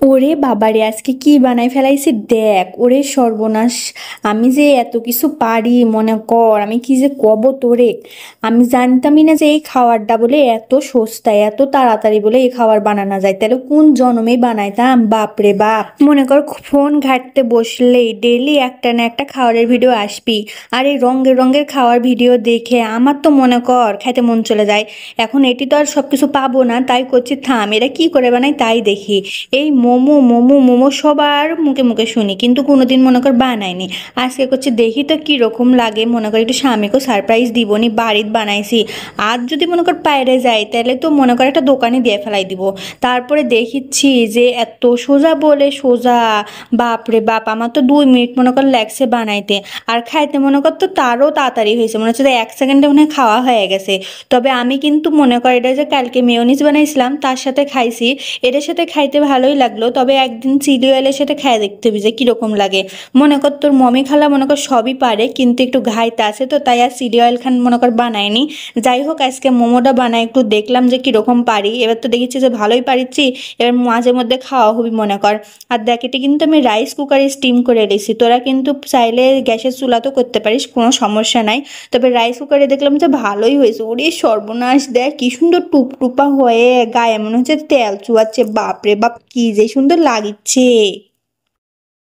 ওরে বাবারে, আজকে কি বানাই ফেলাইছি দেখ। ওরে সর্বনাশ, আমি যে এত কিছু পারি মনে কর। আমি কি যে কব তোরে, আমি জানতামই না যে এই খাবারটা বলে এত সস্তায় এত তাড়াতাড়ি বলে এই খাবার বানানো যায়। তাহলে কোন জন্মে বানাইতাম, বাপরে বাপ। মনে কর ফোন ঘাঁটতে বসলেই ডেইলি একটা না একটা খাবারের ভিডিও আসবি, আর এই রঙের রঙের খাওয়ার ভিডিও দেখে আমার তো মনে কর খাইতে মন চলে যায়। এখন এটি তো আর সবকিছু পাবো না, তাই করছি থাম এরা কি করে বানায় তাই দেখি। এই মোমো মোমো মোমো সবার মুখে মুখে শুনি, কিন্তু কোনোদিন মনে কর বানাইনি। আজকে করছি দেখি তো কি রকম লাগে, মনে কর একটু স্বামীকেও সারপ্রাইজ দিবনি, বাড়িতে বানাইছি। আজ যদি মনে কর বাইরে যাই তাহলে তো মনে কর একটা দোকানে দিয়ে ফেলাই দিব। তারপরে দেখিচ্ছি যে এত সোজা বলে সোজা, বাপরে বাপ। আমার তো 2 মিনিট মনে কর লাগছে বানাইতে, আর খাইতে মনে কর তো তারও তাড়াতাড়ি হয়েছে, মনে হচ্ছে যে 1 সেকেন্ডে মনে হয় খাওয়া হয়ে গেছে। তবে আমি কিন্তু মনে কর এটা যে কালকে মেয়োনিজ বানাইছিলাম তার সাথে খাইছি, এটার সাথে খাইতে ভালোই লাগলো। তবে একদিন চিলি অয়েলের সাথে খাই দেখতে হবে যে কিরকম লাগে। মনে কর তোর মমি খালা মনে কর সবই পারে, কিন্তু একটু ঘাইতে আছে তো তাই আর চিলি অয়েল খান মনে কর বানায়নি। যাই হোক, আজকে মোমোটা বানাই একটু দেখলাম যে কিরকম পারি। এবার তো দেখেছি যে ভালোই পারিছি, এবার মাঝে মধ্যে খাওয়া হবি মনে কর। আর দেখ, এটা কিন্তু আমি রাইস কুকারে স্টিম করে রেখেছি, তোরা কিন্তু চাইলে গ্যাসের চুলাতেও করতে পারিস, কোনো সমস্যা নাই। তবে রাইস কুকারে দেখলাম যে ভালোই হয়েছে। ওরে সর্বনাশ, দেখ কি সুন্দর টুপটুপা হয়ে গায়ে মনে হচ্ছে তেল চুয়াচ্ছে, বাপরে বাপ কি যে সুন্দর লাগিচ্ছে।